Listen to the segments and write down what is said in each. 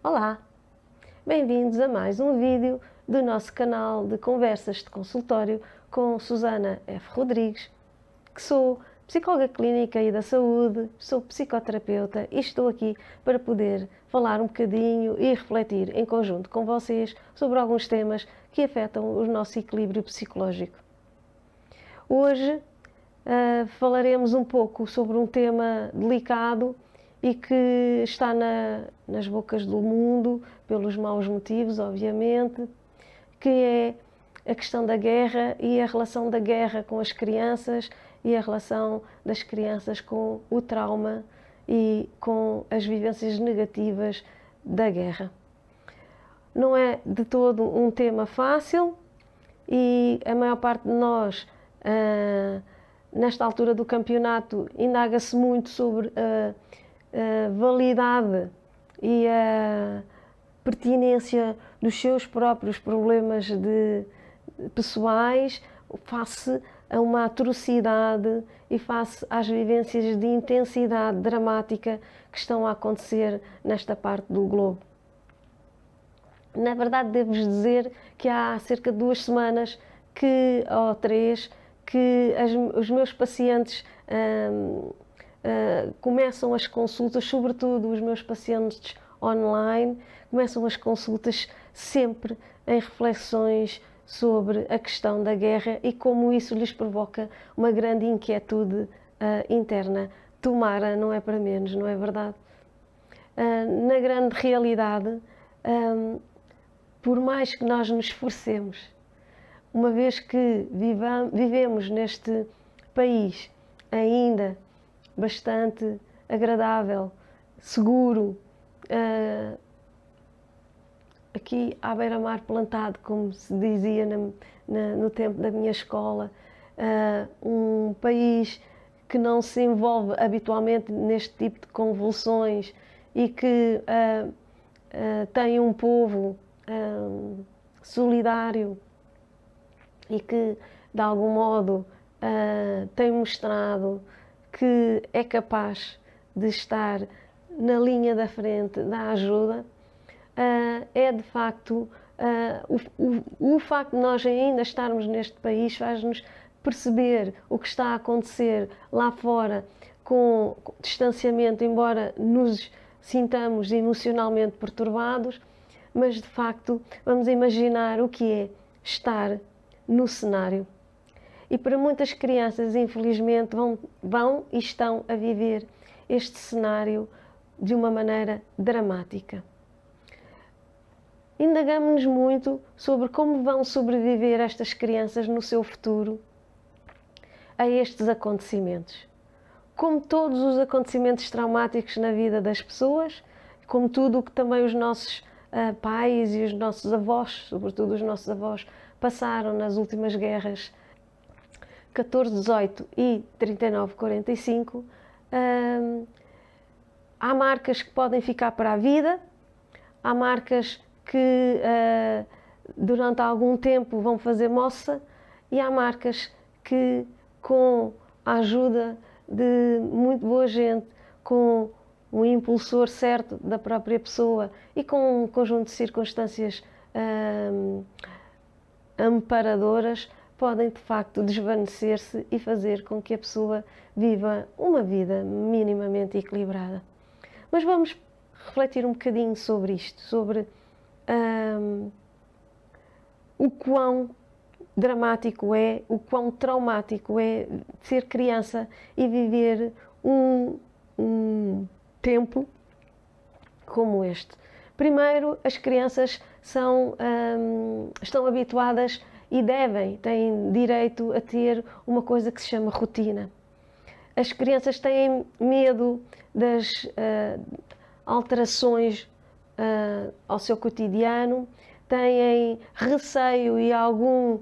Olá, bem-vindos a mais um vídeo do nosso canal de conversas de consultório com Susana F. Rodrigues, que sou psicóloga clínica e da saúde, sou psicoterapeuta e estou aqui para poder falar um bocadinho e refletir em conjunto com vocês sobre alguns temas que afetam o nosso equilíbrio psicológico. Hoje falaremos um pouco sobre um tema delicado e que está nas bocas do mundo, pelos maus motivos, obviamente, que é a questão da guerra e a relação da guerra com as crianças e a relação das crianças com o trauma e com as vivências negativas da guerra. Não é de todo um tema fácil e a maior parte de nós, nesta altura do campeonato, indaga-se muito sobre a validade e a pertinência dos seus próprios problemas pessoais face a uma atrocidade e face às vivências de intensidade dramática que estão a acontecer nesta parte do globo. Na verdade, devo-vos dizer que há cerca de 2 semanas ou 3 que os meus pacientes começam as consultas, sobretudo os meus pacientes online, começam as consultas sempre em reflexões sobre a questão da guerra e como isso lhes provoca uma grande inquietude interna. Tomara, não é para menos, não é verdade? Na grande realidade, por mais que nós nos esforcemos, uma vez que vivemos neste país ainda bastante agradável, seguro, aqui à beira-mar plantado, como se dizia no tempo da minha escola, um país que não se envolve habitualmente neste tipo de convulsões e que tem um povo solidário e que, de algum modo, tem mostrado que é capaz de estar na linha da frente da ajuda, é de facto o facto de nós ainda estarmos neste país faz-nos perceber o que está a acontecer lá fora com distanciamento, embora nos sintamos emocionalmente perturbados, mas de facto vamos imaginar o que é estar no cenário. E para muitas crianças, infelizmente, vão e estão a viver este cenário de uma maneira dramática. Indagamos-nos muito sobre como vão sobreviver estas crianças no seu futuro a estes acontecimentos. Como todos os acontecimentos traumáticos na vida das pessoas, como tudo o que também os nossos pais e os nossos avós, sobretudo os nossos avós, passaram nas últimas guerras 14-18 e 39-45, há marcas que podem ficar para a vida, há marcas que durante algum tempo vão fazer moça e há marcas que, com a ajuda de muito boa gente, com um impulsor certo da própria pessoa e com um conjunto de circunstâncias amparadoras, podem de facto desvanecer-se e fazer com que a pessoa viva uma vida minimamente equilibrada. Mas vamos refletir um bocadinho sobre isto, sobre o quão dramático é, o quão traumático é ser criança e viver um tempo como este. Primeiro, as crianças estão habituadas e têm direito a ter uma coisa que se chama rotina. As crianças têm medo das alterações ao seu cotidiano, têm receio e alguma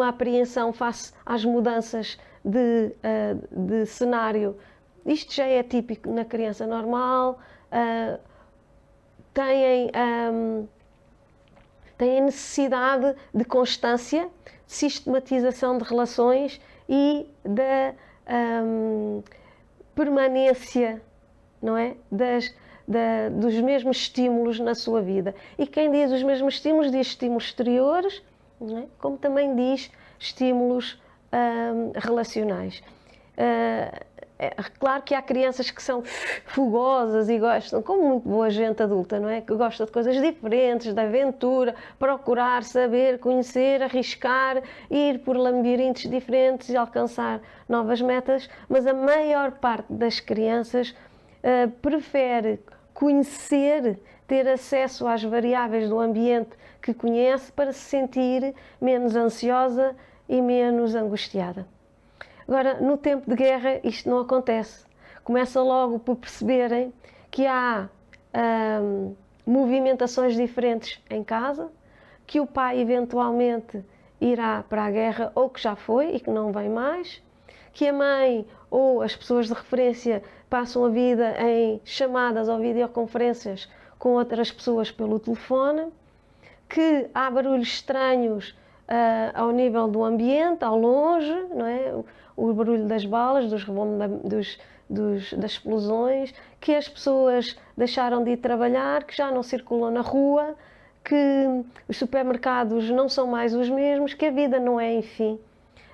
apreensão face às mudanças de cenário. Isto já é típico na criança normal. Têm têm necessidade de constância, de sistematização de relações e da permanência, não é? Dos mesmos estímulos na sua vida. E quem diz os mesmos estímulos, diz estímulos exteriores, não é? Como também diz estímulos relacionais. Claro que há crianças que são fogosas e gostam, como muito boa gente adulta, não é? Que gosta de coisas diferentes, de aventura, procurar, saber, conhecer, arriscar, ir por labirintos diferentes e alcançar novas metas, mas a maior parte das crianças prefere conhecer, ter acesso às variáveis do ambiente que conhece para se sentir menos ansiosa e menos angustiada. Agora, no tempo de guerra, isto não acontece. Começa logo por perceberem que há movimentações diferentes em casa, que o pai eventualmente irá para a guerra ou que já foi e que não vem mais, que a mãe ou as pessoas de referência passam a vida em chamadas ou videoconferências com outras pessoas pelo telefone, que há barulhos estranhos ao nível do ambiente, ao longe, não é? O barulho das balas, das explosões, que as pessoas deixaram de ir trabalhar, que já não circulam na rua, que os supermercados não são mais os mesmos, que a vida não é, enfim,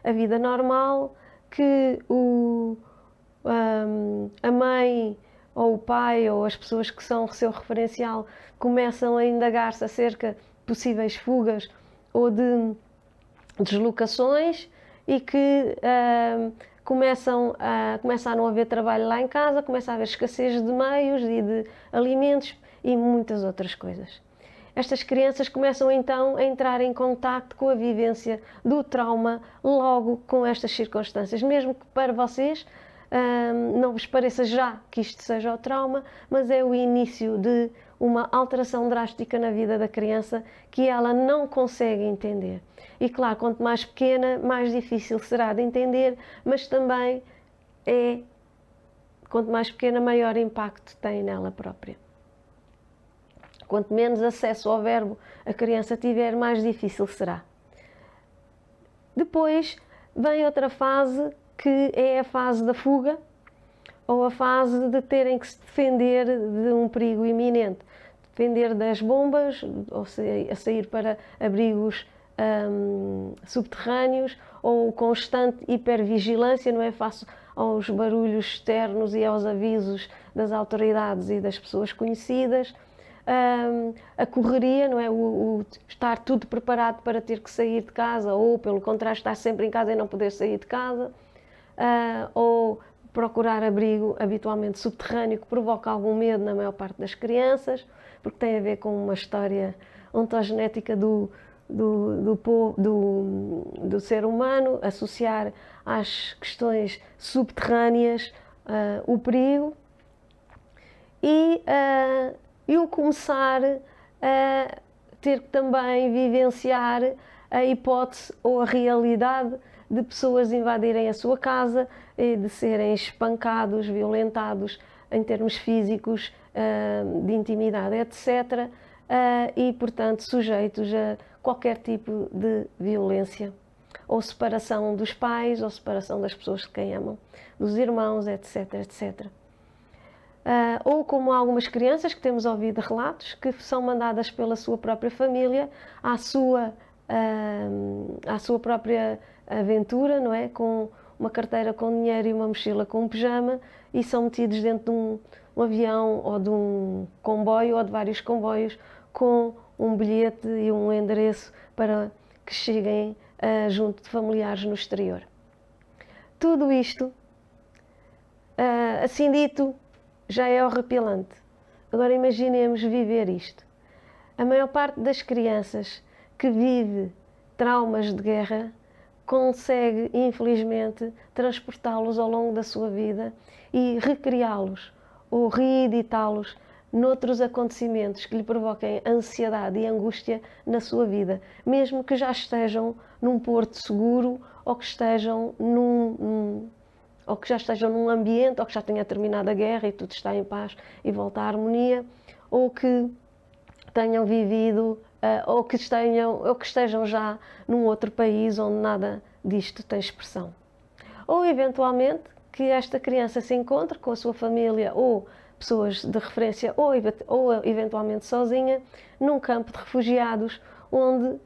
a vida normal, que a mãe ou o pai ou as pessoas que são o seu referencial começam a indagar-se acerca de possíveis fugas ou de deslocações e que começa a não haver trabalho lá em casa, começa a haver escassez de meios e de alimentos e muitas outras coisas. Estas crianças começam então a entrar em contacto com a vivência do trauma logo com estas circunstâncias, mesmo que para vocês não vos pareça já que isto seja o trauma, mas é o início de uma alteração drástica na vida da criança que ela não consegue entender. E claro, quanto mais pequena, mais difícil será de entender, mas também quanto mais pequena, maior impacto tem nela própria. Quanto menos acesso ao verbo a criança tiver, mais difícil será. Depois vem outra fase, que é a fase da fuga, ou a fase de terem que se defender de um perigo iminente. Defender das bombas, ou a sair para abrigos subterrâneos, ou constante hipervigilância, não é fácil aos barulhos externos e aos avisos das autoridades e das pessoas conhecidas. A correria, não é? O estar tudo preparado para ter que sair de casa, ou pelo contrário, estar sempre em casa e não poder sair de casa, ou procurar abrigo habitualmente subterrâneo, que provoca algum medo na maior parte das crianças, porque tem a ver com uma história ontogenética do ser humano, associar às questões subterrâneas o perigo e o começar a ter que também vivenciar a hipótese ou a realidade de pessoas invadirem a sua casa e de serem espancados, violentados em termos físicos, de intimidade, etc. E, portanto, sujeitos a qualquer tipo de violência, ou separação dos pais, ou separação das pessoas de quem amam, dos irmãos, etc, etc. Ou como algumas crianças que temos ouvido relatos, que são mandadas pela sua própria família à sua própria aventura, não é? Com uma carteira com dinheiro e uma mochila com um pijama, e são metidos dentro de um avião ou de um comboio ou de vários comboios com um bilhete e um endereço para que cheguem junto de familiares no exterior. Tudo isto, assim dito, já é horripilante. Agora imaginemos viver isto. A maior parte das crianças que vive traumas de guerra consegue, infelizmente, transportá-los ao longo da sua vida e recriá-los ou reeditá-los noutros acontecimentos que lhe provoquem ansiedade e angústia na sua vida, mesmo que já estejam num porto seguro ou que estejam num ambiente, ou que já tenha terminado a guerra e tudo está em paz e volta à harmonia, ou que tenham vivido ou que estejam já num outro país onde nada disto tem expressão. Ou, eventualmente, que esta criança se encontre com a sua família ou pessoas de referência ou eventualmente sozinha, num campo de refugiados, onde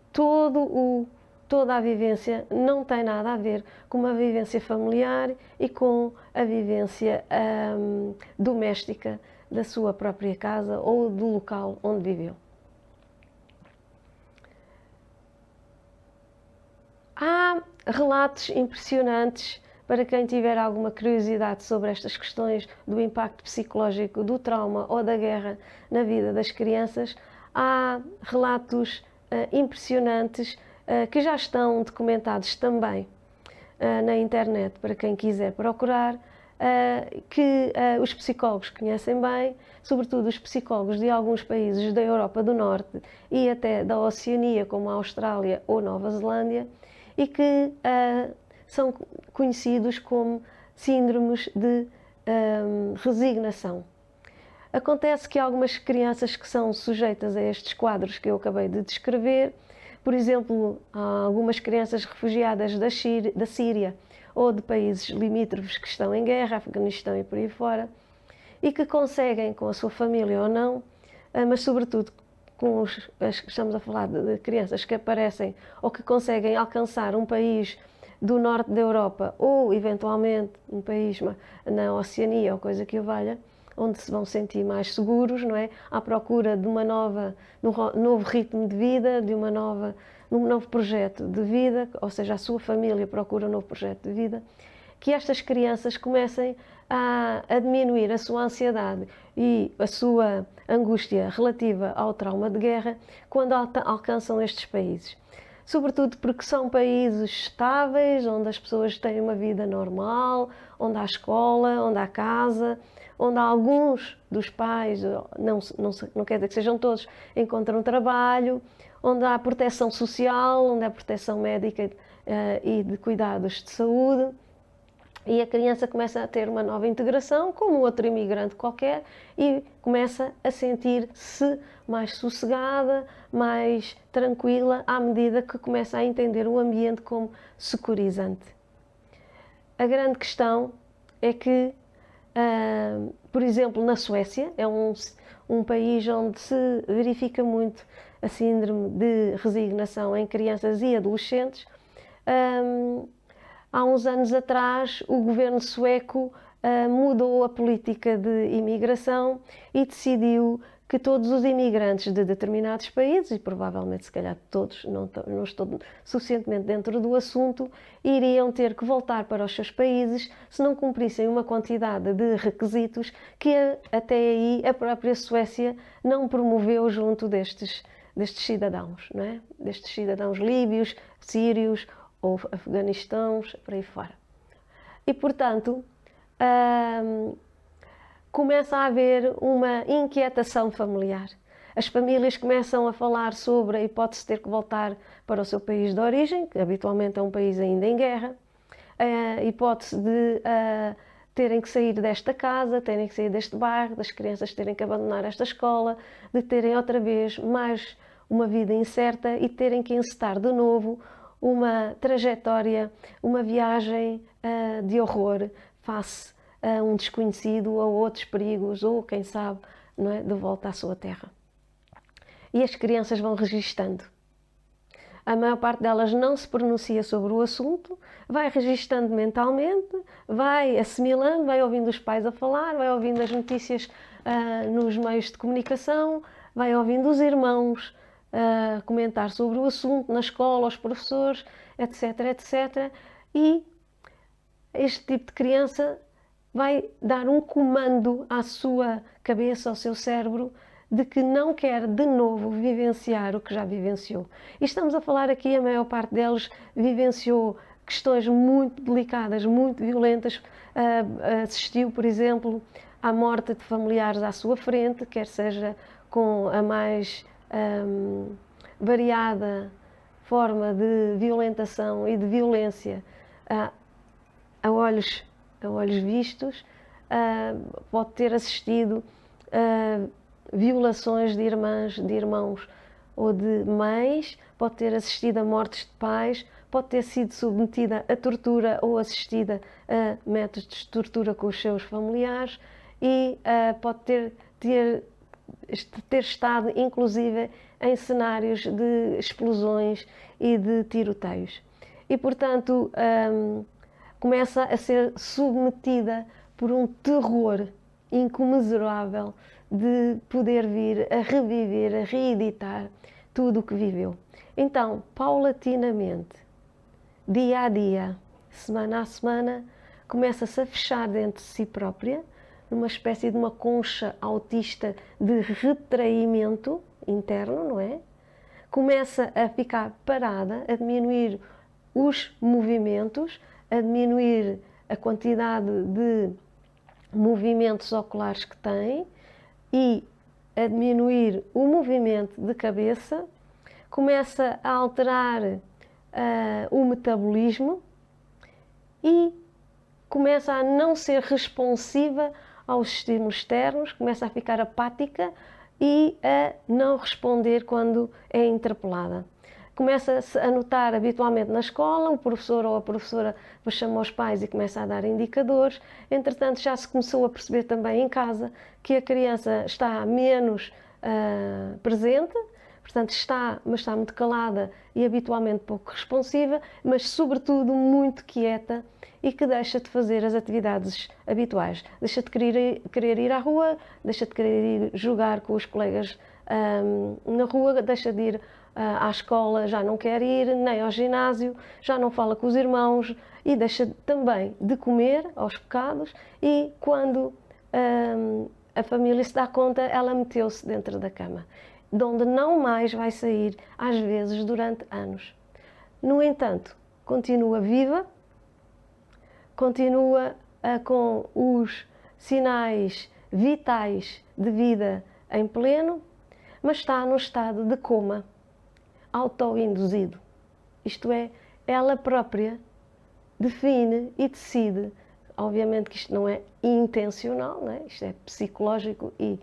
toda a vivência não tem nada a ver com uma vivência familiar e com a vivência doméstica da sua própria casa ou do local onde viveu. Há relatos impressionantes para quem tiver alguma curiosidade sobre estas questões do impacto psicológico do trauma ou da guerra na vida das crianças. Há relatos impressionantes que já estão documentados também na internet para quem quiser procurar, que os psicólogos conhecem bem, sobretudo os psicólogos de alguns países da Europa do Norte e até da Oceania, como a Austrália ou Nova Zelândia, e que são conhecidos como síndromes de resignação. Acontece que algumas crianças que são sujeitas a estes quadros que eu acabei de descrever, por exemplo, algumas crianças refugiadas da Síria ou de países limítrofes que estão em guerra, Afeganistão e por aí fora, e que conseguem, com a sua família ou não, mas sobretudo estamos a falar de crianças que aparecem ou que conseguem alcançar um país do norte da Europa ou, eventualmente, um país na Oceania ou coisa que o valha, onde se vão sentir mais seguros, não é? À procura de um novo ritmo de vida, de um novo projeto de vida, ou seja, a sua família procura um novo projeto de vida, que estas crianças comecem a diminuir a sua ansiedade e a sua angústia relativa ao trauma de guerra quando alcançam estes países. Sobretudo porque são países estáveis, onde as pessoas têm uma vida normal, onde há escola, onde há casa, onde alguns dos pais, não quer dizer que sejam todos, encontram trabalho, onde há proteção social, onde há proteção médica e de cuidados de saúde. E a criança começa a ter uma nova integração, como outro imigrante qualquer, e começa a sentir-se mais sossegada, mais tranquila, à medida que começa a entender o ambiente como securizante. A grande questão é que, por exemplo, na Suécia, é um país onde se verifica muito a síndrome de resignação em crianças e adolescentes. Há uns anos atrás, o governo sueco mudou a política de imigração e decidiu que todos os imigrantes de determinados países, e provavelmente se calhar todos, não estou suficientemente dentro do assunto, iriam ter que voltar para os seus países se não cumprissem uma quantidade de requisitos que até aí a própria Suécia não promoveu junto destes cidadãos, não é? Destes cidadãos líbios, sírios ou afeganistãos, por aí fora. E, portanto, começa a haver uma inquietação familiar. As famílias começam a falar sobre a hipótese de ter que voltar para o seu país de origem, que habitualmente é um país ainda em guerra, a hipótese de terem que sair desta casa, terem que sair deste bairro, das crianças terem que abandonar esta escola, de terem outra vez mais uma vida incerta e terem que encetar de novo uma trajetória, uma viagem de horror face a um desconhecido, a outros perigos, ou quem sabe, não é, de volta à sua terra. E as crianças vão registando. A maior parte delas não se pronuncia sobre o assunto, vai registando mentalmente, vai assimilando, vai ouvindo os pais a falar, vai ouvindo as notícias nos meios de comunicação, vai ouvindo os irmãos comentar sobre o assunto na escola, os professores, etc, etc. E este tipo de criança vai dar um comando à sua cabeça, ao seu cérebro, de que não quer de novo vivenciar o que já vivenciou. E estamos a falar aqui, a maior parte deles vivenciou questões muito delicadas, muito violentas, assistiu, por exemplo, à morte de familiares à sua frente, quer seja com a mais variada forma de violentação e de violência a olhos vistos, pode ter assistido violações de irmãs, de irmãos ou de mães, pode ter assistido a mortes de pais, pode ter sido submetida a tortura ou assistida a métodos de tortura com os seus familiares e pode ter estado, inclusive, em cenários de explosões e de tiroteios. E, portanto, começa a ser submetida por um terror incomensurável de poder vir a reviver, a reeditar tudo o que viveu. Então, paulatinamente, dia a dia, semana a semana, começa-se a fechar dentro de si própria, numa espécie de uma concha autista de retraimento interno, não é? Começa a ficar parada, a diminuir os movimentos, a diminuir a quantidade de movimentos oculares que tem e a diminuir o movimento de cabeça, começa a alterar o metabolismo e começa a não ser responsiva aos estímulos externos, começa a ficar apática e a não responder quando é interpelada. Começa-se a notar habitualmente na escola, o professor ou a professora chama os pais e começa a dar indicadores. Entretanto, já se começou a perceber também em casa que a criança está menos presente, portanto mas está muito calada e habitualmente pouco responsiva, mas sobretudo muito quieta e que deixa de fazer as atividades habituais. Deixa de querer ir à rua, deixa de querer ir jogar com os colegas na rua, deixa de ir à escola, já não quer ir, nem ao ginásio, já não fala com os irmãos e deixa também de comer aos bocados e quando a família se dá conta, ela meteu-se dentro da cama, de onde não mais vai sair, às vezes durante anos. No entanto, continua viva, continua com os sinais vitais de vida em pleno, mas está num estado de coma autoinduzido. Isto é, ela própria define e decide. Obviamente que isto não é intencional, não é? Isto é psicológico e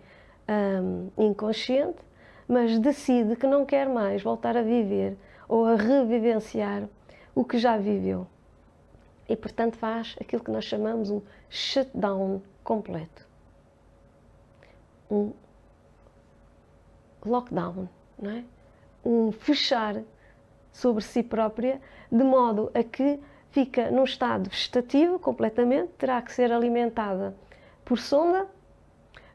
inconsciente, mas decide que não quer mais voltar a viver ou a revivenciar o que já viveu. E, portanto, faz aquilo que nós chamamos um shutdown completo. Um lockdown, não é? Um fechar sobre si própria, de modo a que fica num estado vegetativo completamente, terá que ser alimentada por sonda,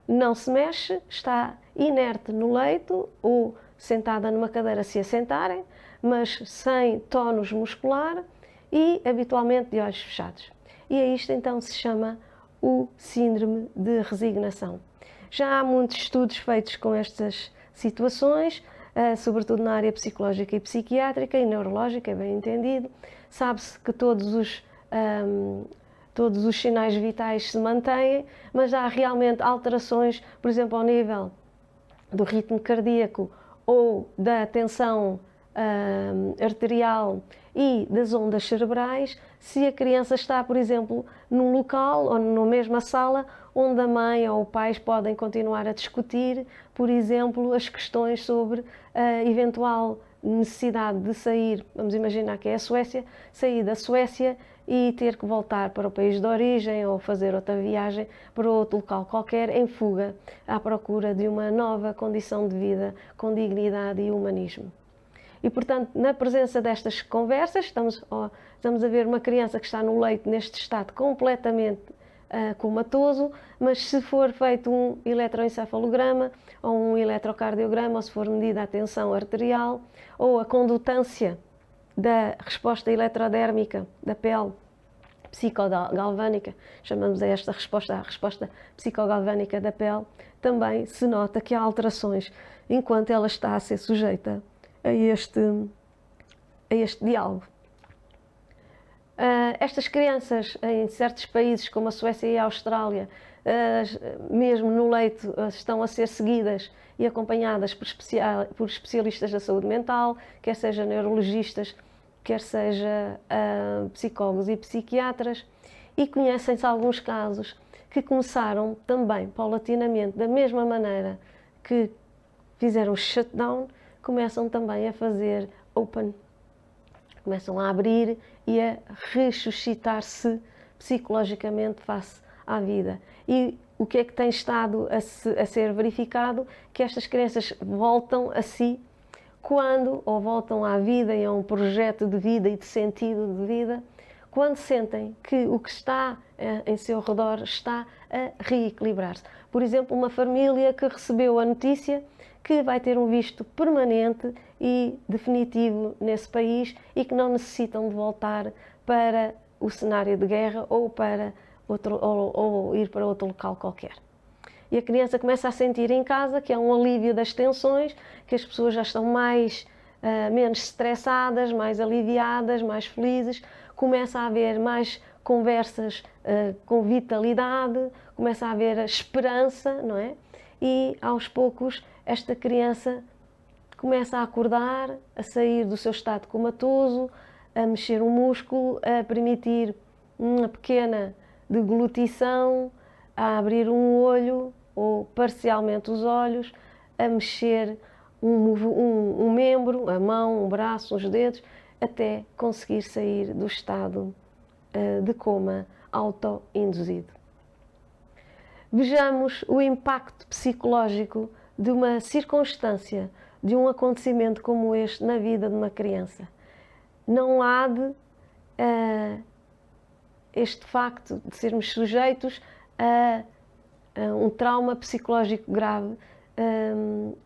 não se mexe, está inerte no leito ou sentada numa cadeira se assentarem, mas sem tónus muscular e habitualmente de olhos fechados. E a isto então se chama o síndrome de resignação. Já há muitos estudos feitos com estas situações, sobretudo na área psicológica e psiquiátrica e neurológica, é bem entendido. Sabe-se que todos os sinais vitais se mantêm, mas há realmente alterações, por exemplo, ao nível do ritmo cardíaco ou da tensão arterial e das ondas cerebrais, se a criança está, por exemplo, num local ou na mesma sala onde a mãe ou o pai podem continuar a discutir, por exemplo, as questões sobre a eventual necessidade de sair, vamos imaginar que é a Suécia, sair da Suécia e ter que voltar para o país de origem ou fazer outra viagem para outro local qualquer em fuga à procura de uma nova condição de vida com dignidade e humanismo. E, portanto, na presença destas conversas, estamos a ver uma criança que está no leito neste estado completamente comatoso, mas se for feito um eletroencefalograma ou um eletrocardiograma, ou se for medida a tensão arterial ou a condutância da resposta eletrodérmica da pele psicogalvânica, chamamos a esta resposta a resposta psicogalvânica da pele, também se nota que há alterações enquanto ela está a ser sujeita a este diálogo. Estas crianças em certos países como a Suécia e a Austrália, mesmo no leito, estão a ser seguidas e acompanhadas por especialistas da saúde mental, quer seja neurologistas, quer seja psicólogos e psiquiatras, e conhecem-se alguns casos que começaram também paulatinamente, da mesma maneira que fizeram shutdown começam também a fazer open, começam a abrir e a ressuscitar-se psicologicamente face à vida. E o que é que tem estado a ser verificado? Que estas crianças voltam a si quando, ou voltam à vida e a um projeto de vida e de sentido de vida, quando sentem que o que está em seu redor está a reequilibrar-se. Por exemplo, uma família que recebeu a notícia que vai ter um visto permanente e definitivo nesse país e que não necessitam de voltar para o cenário de guerra ou para ou ir para outro local qualquer. E a criança começa a sentir em casa que é um alívio das tensões, que as pessoas já estão menos estressadas, mais aliviadas, mais felizes, começa a haver mais conversas com vitalidade, começa a haver a esperança, não é? E aos poucos esta criança começa a acordar, a sair do seu estado comatoso, a mexer um músculo, a permitir uma pequena deglutição, a abrir um olho ou parcialmente os olhos, a mexer um membro, a mão, um braço, os dedos, até conseguir sair do estado de coma auto-induzido. Vejamos o impacto psicológico de uma circunstância, de um acontecimento como este na vida de uma criança. Não há de este facto de sermos sujeitos a um trauma psicológico grave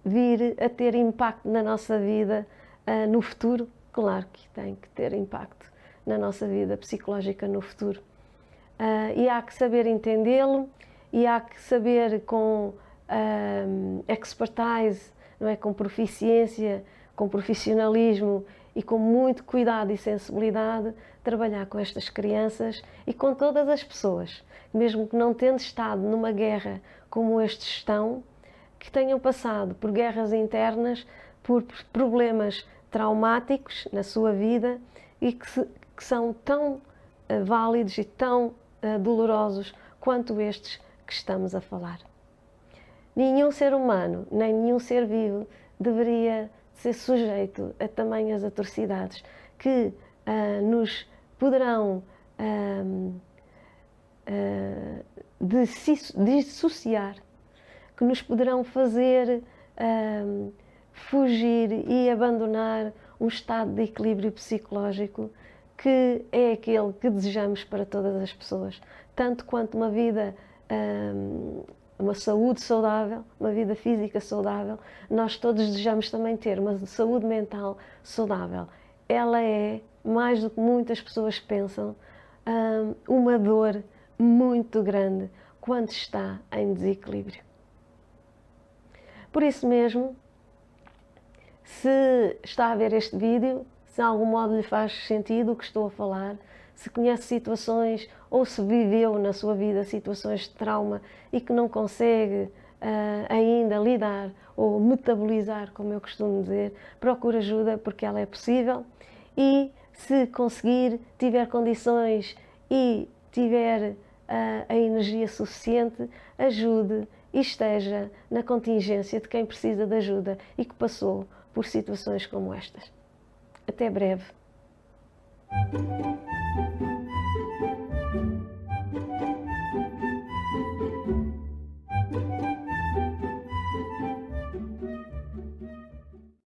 vir a ter impacto na nossa vida no futuro. Claro que tem que ter impacto na nossa vida psicológica no futuro. E há que saber entendê-lo e há que saber com expertise, não é? Com proficiência, com profissionalismo e com muito cuidado e sensibilidade, trabalhar com estas crianças e com todas as pessoas, mesmo que não tendo estado numa guerra como estes estão, que tenham passado por guerras internas, por problemas traumáticos na sua vida e que são tão válidos e tão dolorosos quanto estes que estamos a falar. Nenhum ser humano, nem nenhum ser vivo deveria ser sujeito a tamanhas atrocidades que nos poderão dissociar, que nos poderão fazer fugir e abandonar um estado de equilíbrio psicológico que é aquele que desejamos para todas as pessoas, tanto quanto uma vida, uma saúde saudável, uma vida física saudável, nós todos desejamos também ter uma saúde mental saudável. Ela é, mais do que muitas pessoas pensam, uma dor muito grande quando está em desequilíbrio. Por isso mesmo, se está a ver este vídeo, se de algum modo lhe faz sentido o que estou a falar, se conhece situações ou se viveu na sua vida situações de trauma e que não consegue ainda lidar ou metabolizar, como eu costumo dizer, procure ajuda porque ela é possível e se conseguir, tiver condições e tiver a energia suficiente, ajude e esteja na contingência de quem precisa de ajuda e que passou por situações como estas. Até breve.